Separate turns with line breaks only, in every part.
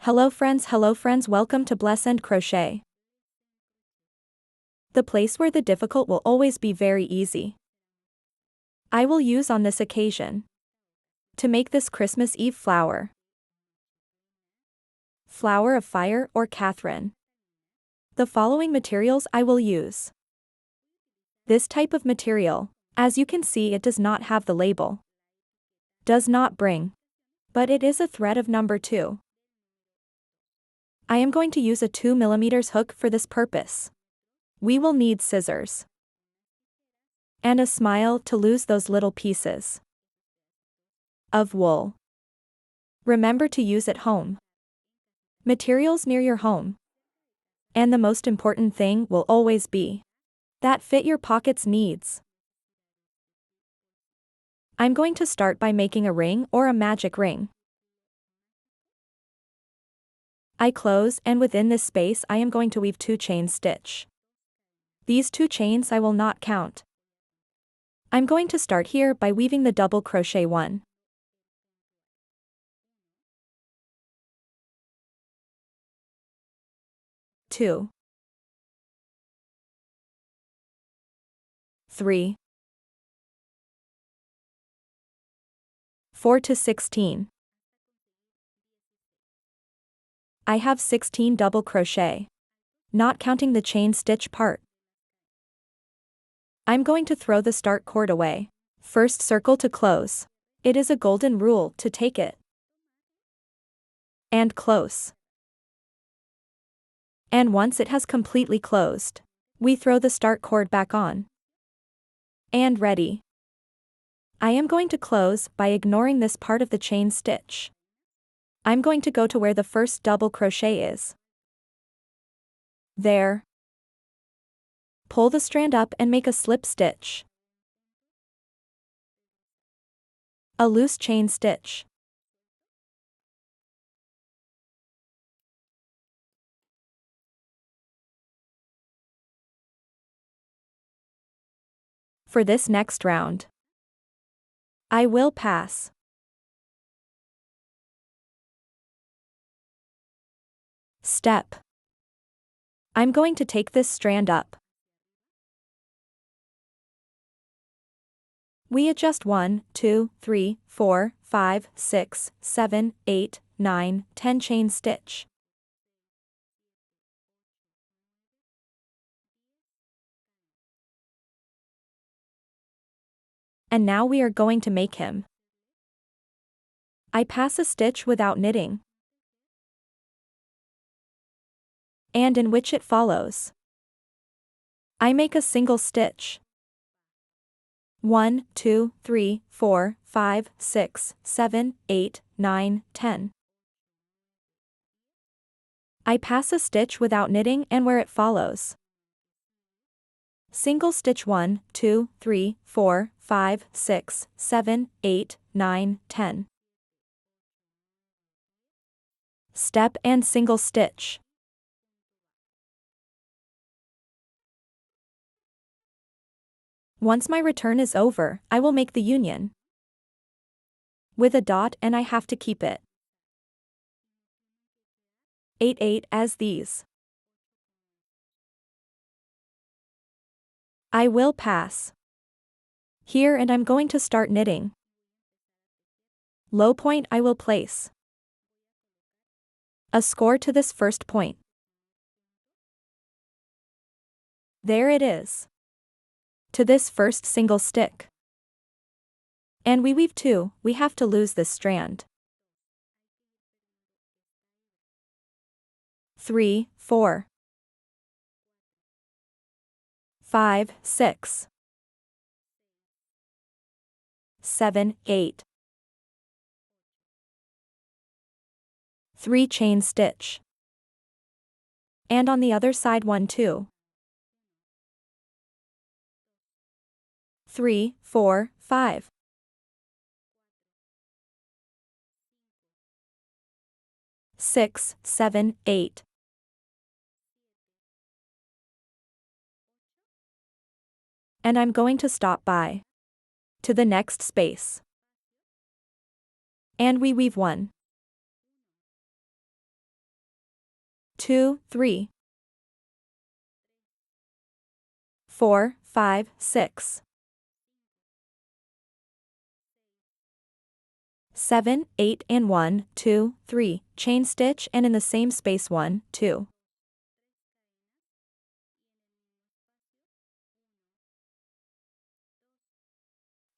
Hello friends, welcome to Bless and Crochet. The place where the difficult will always be very easy. I will use on this occasion to make this Christmas Eve flower. Flower of Fire or Catherine. The following materials I will use. This type of material, as you can see, it does not have the label. Does not bring. But it is a thread of number 2. I am going to use a 2mm hook for this purpose. We will need scissors and a smile to lose those little pieces of wool. Remember to use at home. Materials near your home. And the most important thing will always be that fit your pocket's needs. I'm going to start by making a ring or a magic ring. I close, and within this space I am going to weave 2 chain stitch. These 2 chains I will not count. I'm going to start here by weaving the double crochet 1. 2. 3. 4 to 16. I have 16 double crochet, not counting the chain stitch part. I'm going to throw the start cord away. First circle to close. It is a golden rule to take it and close. And once it has completely closed, we throw the start cord back on. And ready. I am going to close by ignoring this part of the chain stitch. I'm going to go to where the first double crochet is. There. Pull the strand up and make a slip stitch. A loose chain stitch. For this next round, I will pass. Step. I'm going to take this strand up. We adjust 1, 2, 3, 4, 5, 6, 7, 8, 9, 10 chain stitch. And now we are going to make him. I pass a stitch without knitting, and in which it follows, I make a single stitch. 1, 2, 3, 4, 5, 6, 7, 8, 9, 10. I pass a stitch without knitting, and where it follows, single stitch 1, 2, 3, 4, 5, 6, 7, 8, 9, 10. Step and single stitch. Once my return is over, I will make the union with a dot, and I have to keep it 8, 8 as these. I will pass here, and I'm going to start knitting. Low point I will place a score to this first point. There it is. To this first single stick. And we weave 2, we have to lose this strand. 3, 4, 5, 6, 7, 8. 3 chain stitch. And on the other side 1, 2. 3, 4, 5. 6, 7, 8. And I'm going to stop by to the next space. And we weave 1, 2, 3, 4, 5, 6, 7, 8 and 1, 2, 3, chain stitch and in the same space 1, 2.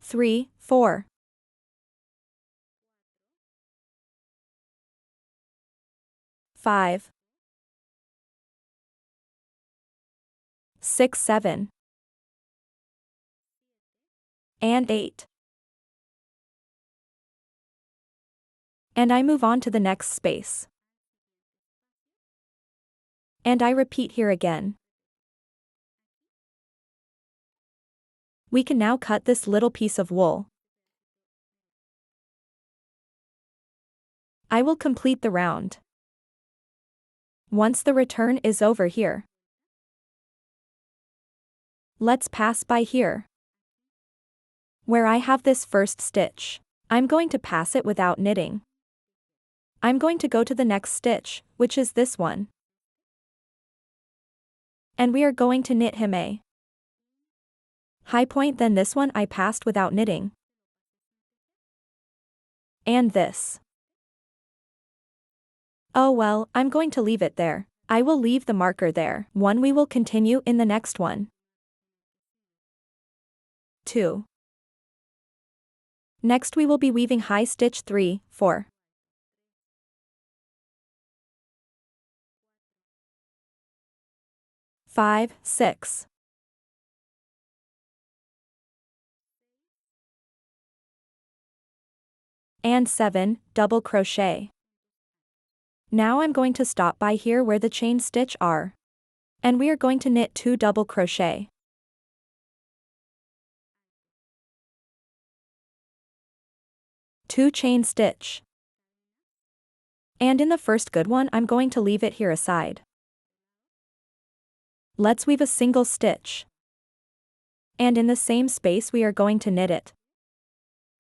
3, 4. 5, 6, 7, and 8. And I move on to the next space. And I repeat here again. We can now cut this little piece of wool. I will complete the round. Once the return is over here. Let's pass by here. Where I have this first stitch, I'm going to pass it without knitting. I'm going to go to the next stitch, which is this one. And we are going to knit him a high point, then this one I passed without knitting. And this. Oh well, I'm going to leave it there. I will leave the marker there. We will continue in the next one. 2. Next we will be weaving high stitch 3, 4. 5, 6. And 7, double crochet. Now I'm going to stop by here where the chain stitch are. And we are going to knit 2 double crochet. 2 chain stitch. And in the first good one I'm going to leave it here aside. Let's weave a single stitch. And in the same space we are going to knit it.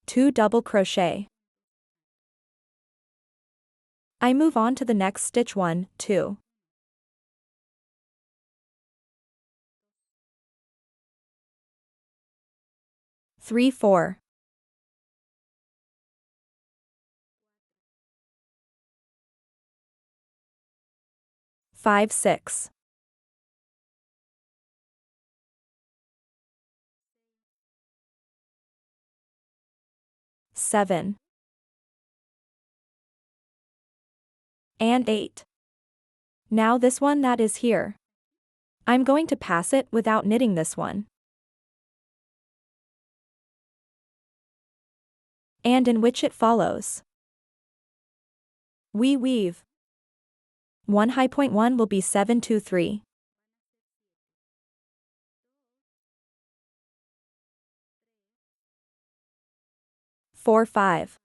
2 double crochet. I move on to the next stitch 1, 2. 3, 4. 5, 6. 7. And 8. Now this one that is here. I'm going to pass it without knitting this one. And in which it follows. We weave. 1 high point 1 will be 7, 2, 3. 4, 5.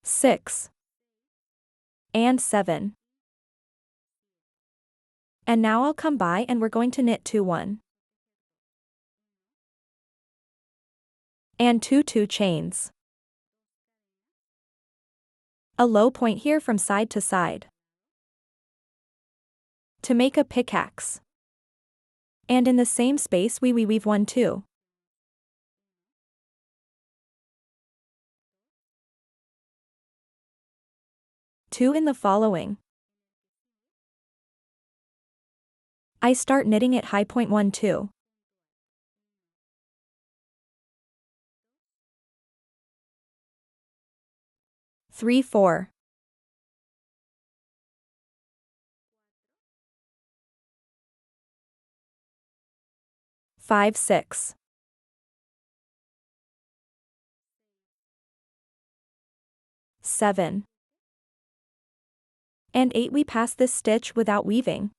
6. And 7. And now I'll come by and we're going to knit 2, 1. And 2, 2 chains. A low point here from side to side. To make a pickaxe. And in the same space we weave 1, 2. 2 in the following. I start knitting at high point 1, 2. 3, 4. 5, 6. 7. And 8 we pass this stitch without weaving.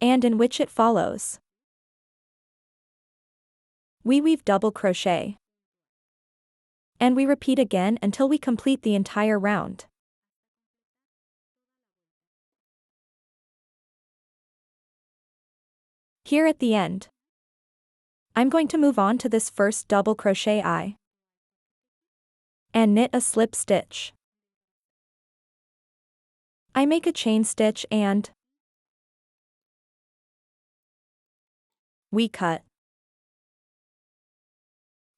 And in which it follows. We weave double crochet. And we repeat again until we complete the entire round. Here at the end. I'm going to move on to this first double crochet eye and knit a slip stitch. I make a chain stitch and we cut.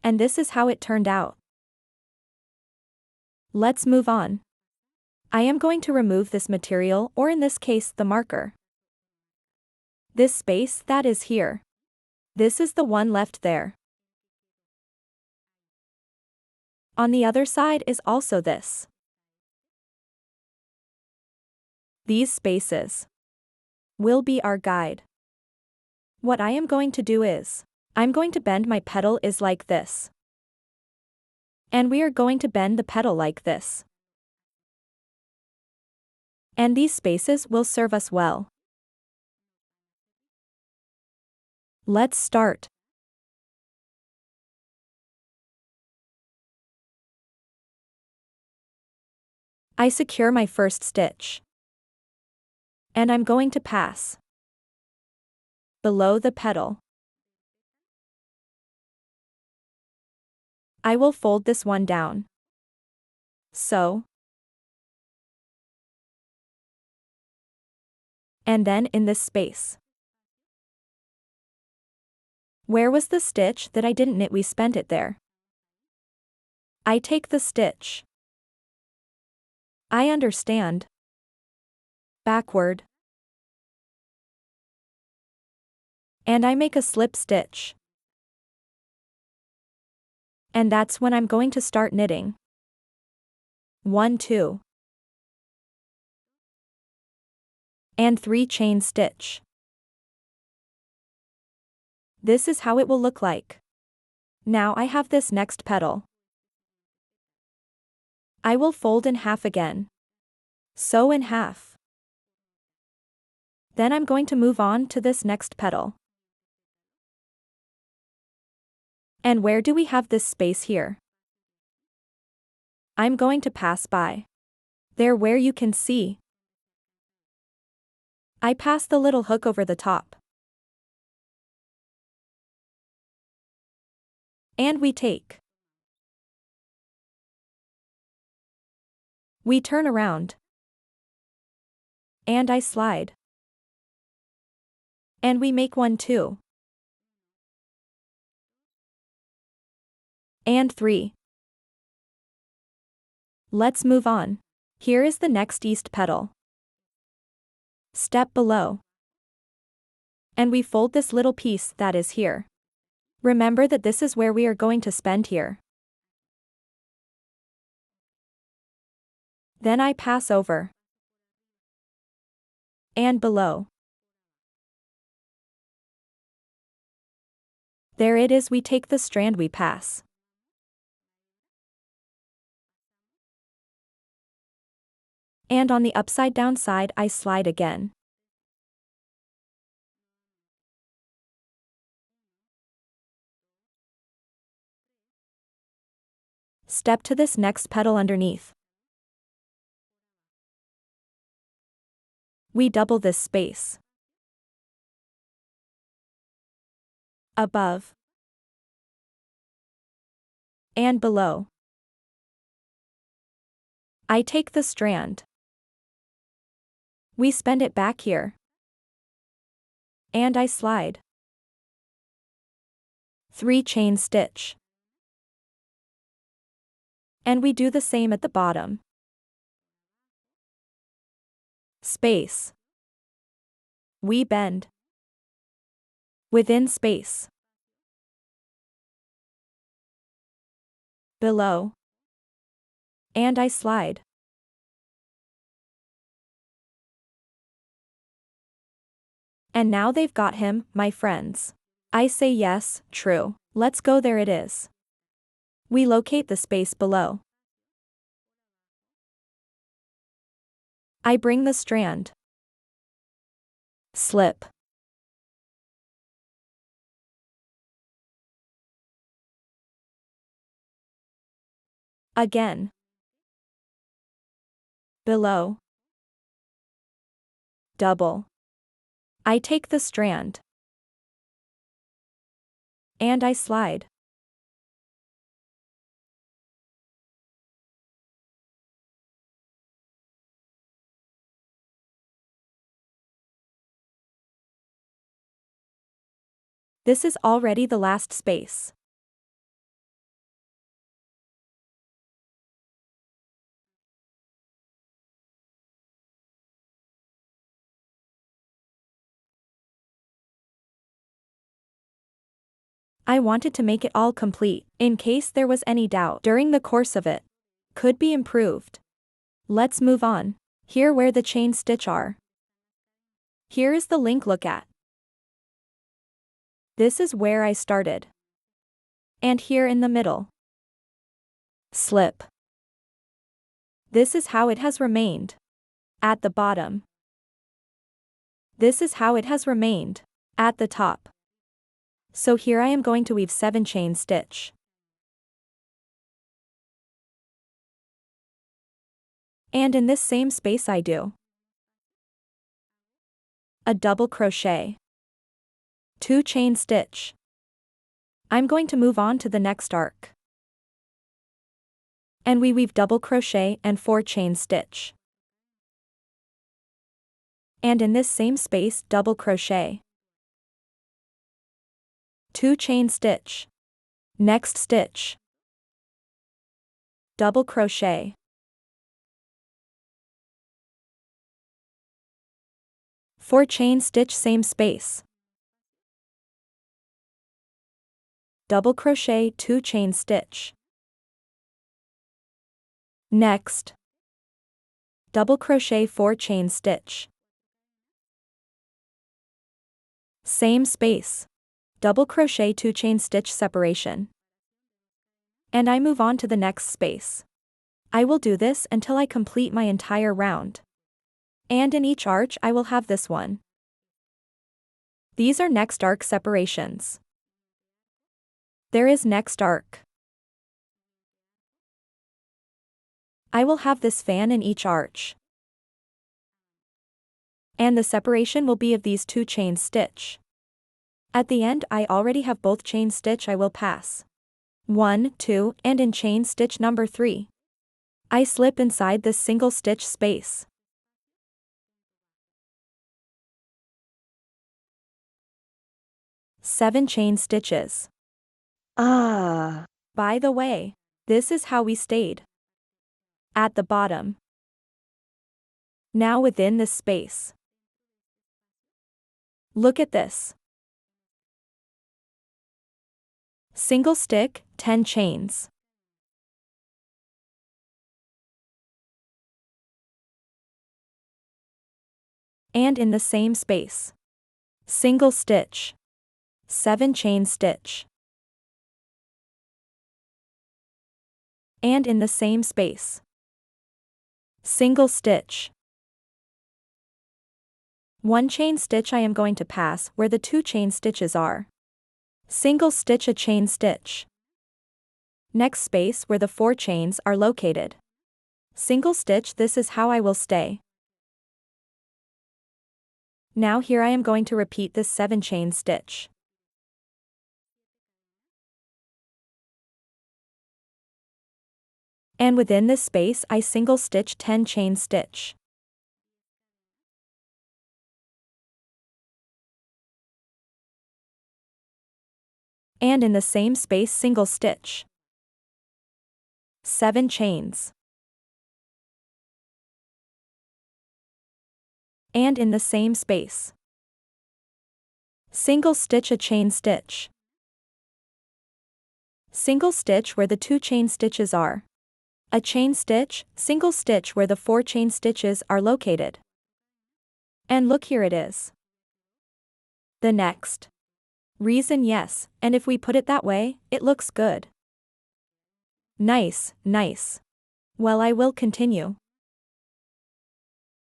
And this is how it turned out. Let's move on. I am going to remove this material, or in this case the marker. This space that is here. This is the one left there. On the other side is also this. These spaces will be our guide. What I am going to do is, I'm going to bend my petal is like this. And we are going to bend the petal like this. And these spaces will serve us well. Let's start. I secure my first stitch. And I'm going to pass below the petal. I will fold this one down. So. And then in this space. Where was the stitch that I didn't knit? We spent it there. I take the stitch. I understand. Backward. And I make a slip stitch. And that's when I'm going to start knitting. 1, 2. And 3 chain stitch. This is how it will look like. Now I have this next petal. I will fold in half again. Sew in half. Then I'm going to move on to this next petal. And where do we have this space here? I'm going to pass by. There where you can see. I pass the little hook over the top. And we take. We turn around. And I slide. And we make 1, 2. And 3. Let's move on. Here is the next east petal. Step below. And we fold this little piece that is here. Remember that this is where we are going to spend here. Then I pass over. And below. There it is, we take the strand, we pass. And on the upside down side I slide again. Step to this next petal underneath. We double this space. Above. And below. I take the strand. We spend it back here. And I slide. 3 chain stitch. And we do the same at the bottom. Space. We bend. Within space. Below. And I slide. And now they've got him, my friends. I say yes, true. Let's go, there it is. We locate the space below. I bring the strand. Slip. Again. Below. Double. I take the strand. And I slide. This is already the last space. I wanted to make it all complete, in case there was any doubt during the course of it. Could be improved. Let's move on. Here where the chain stitch are. Here is the link look at. This is where I started. And here in the middle. Slip. This is how it has remained. At the bottom. This is how it has remained. At the top. So here I am going to weave 7 chain stitch. And in this same space I do a double crochet, 2 chain stitch. I'm going to move on to the next arc. And we weave double crochet and 4 chain stitch. And in this same space double crochet, 2 chain stitch. Next stitch, double crochet, 4 chain stitch, same space, double crochet, 2 chain stitch. Next, double crochet, 4 chain stitch. Same space, double crochet, 2 chain stitch separation. And I move on to the next space. I will do this until I complete my entire round. And in each arch I will have this one. These are next arc separations. There is next arc. I will have this fan in each arch. And the separation will be of these 2 chain stitch. At the end I already have both chain stitch. I will pass 1, 2, and in chain stitch number 3. I slip inside this single stitch space. Seven chain stitches. By the way, this is how we stayed. At the bottom. Now within this space. Look at this. Single stick, 10 chains. And in the same space. Single stitch. 7 chain stitch. And in the same space. Single stitch. 1 chain stitch. I am going to pass where the 2 chain stitches are. Single stitch, a chain stitch. Next space where the 4 chains are located. Single stitch. This is how I will stay. Now here I am going to repeat this 7 chain stitch. And within this space I single stitch 10 chain stitch. And in the same space single stitch. 7 chains. And in the same space. Single stitch, a chain stitch. Single stitch where the 2 chain stitches are. A chain stitch, single stitch where the 4 chain stitches are located. And look, here it is. The next reason, yes, and if we put it that way, it looks good. Nice, nice. Well, I will continue.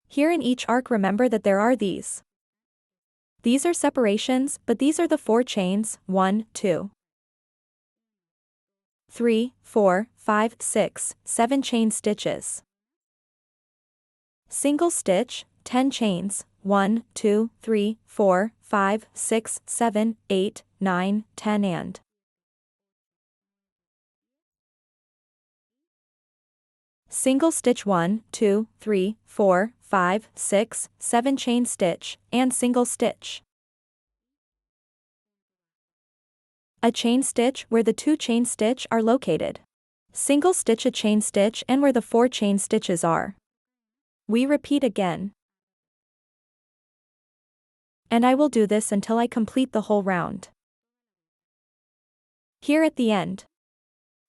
Here in each arc remember that there are these. These are separations, but these are the 4 chains, 1, 2. 3, 4, 5, 6, 7 chain stitches. Single stitch, 10 chains, 1, 2, 3, 4, 5, 6, 7, 8, 9, 10 and Single stitch 1, 2, 3, 4, 5, 6, 7 chain stitch, and single stitch. A chain stitch where the 2 chain stitch are located. Single stitch a chain stitch and where the 4 chain stitches are. We repeat again. And I will do this until I complete the whole round. Here at the end,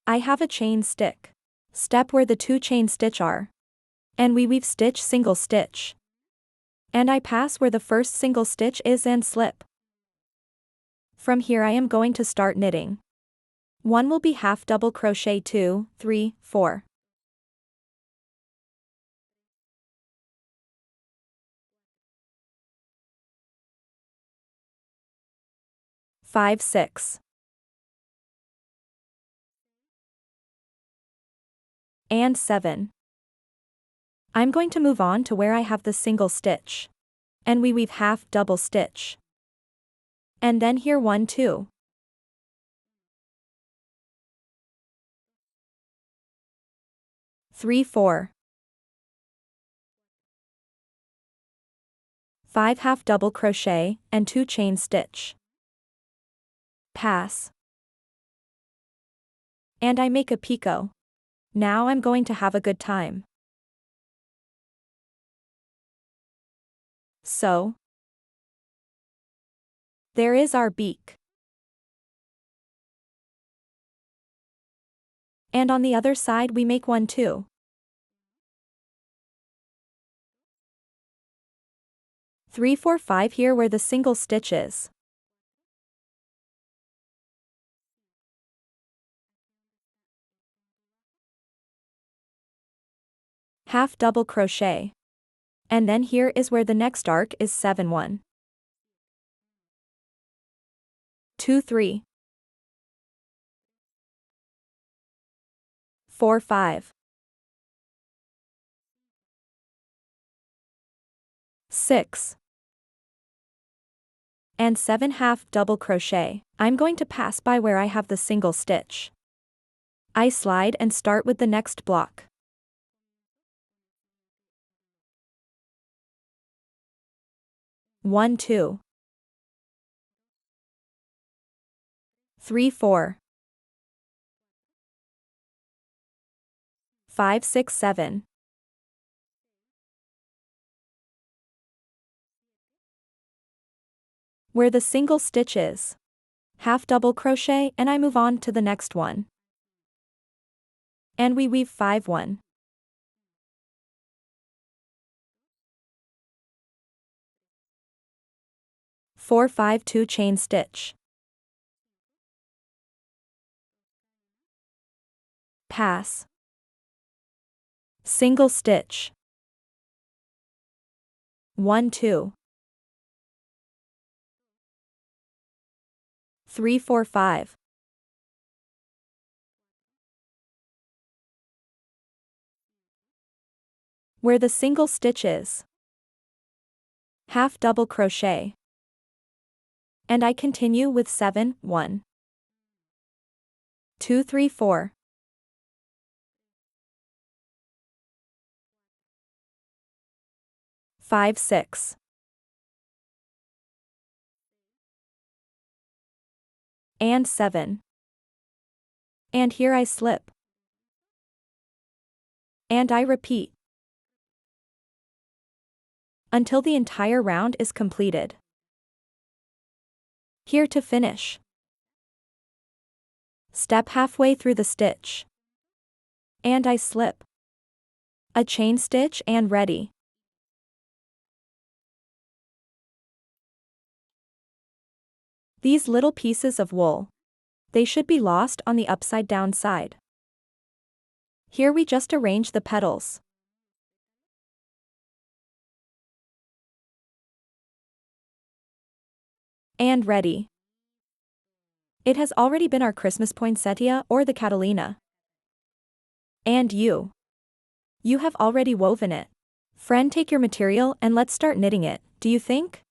I have a chain stick. Step where the 2 chain stitch are. And we weave stitch single stitch. And I pass where the first single stitch is and slip. From here I am going to start knitting. 1 will be half double crochet 2, 3, 4. 5, 6. And 7. I'm going to move on to where I have the single stitch. And we weave half double stitch. And then here 1, 2. 3, 4. 5 half double crochet, and 2 chain stitch. Pass. And I make a picot. Now I'm going to have a good time. So, there is our beak. And on the other side we make 1, 2. 3, 4, 5 here where the single stitch is. Half double crochet. And then here is where the next arc is 7, 1. 2, 3. 4, 5. 6. And 7 half double crochet. I'm going to pass by where I have the single stitch. I slide and start with the next block. 1, 2. 3, 4. 5, 6, 7. Where the single stitch is. Half double crochet and I move on to the next one. And we weave 5, 1. 4, 5, 2 chain stitch. Pass. Single stitch. 1, 2. 3, 4, 5. Where the single stitch is. Half double crochet. And I continue with 7, 1. 2, 3, 4. 5, 6. And 7. And here I slip. And I repeat. Until the entire round is completed. Here to finish. Step halfway through the stitch. And I slip. A chain stitch and ready. These little pieces of wool. They should be lost on the upside down side. Here we just arrange the petals. And ready. It has already been our Christmas poinsettia or the Catalina. And you. You have already woven it. Friend, take your material and let's start knitting it, do you think?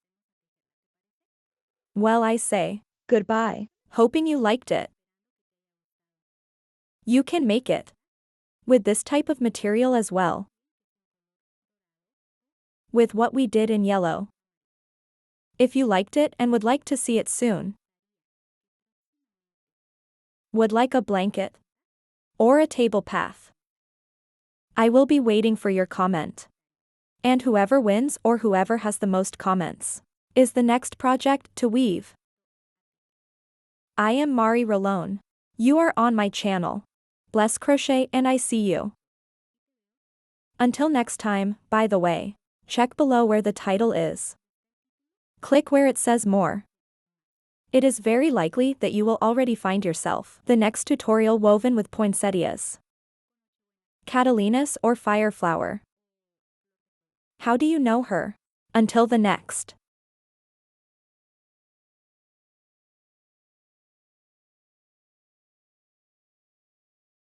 Well, I say, goodbye, hoping you liked it. You can make it. with this type of material as well. With what we did in yellow. If you liked it and would like to see it soon. Would like a blanket? Or a table path? I will be waiting for your comment. And whoever wins or whoever has the most comments is the next project to weave. I am Mari Rolone. You are on my channel. Bless Crochet and I see you. Until next time, by the way, check below where the title is. Click where it says more. It is very likely that you will already find yourself the next tutorial woven with poinsettias, catalinas or fire flower. How do you know her? Until the next.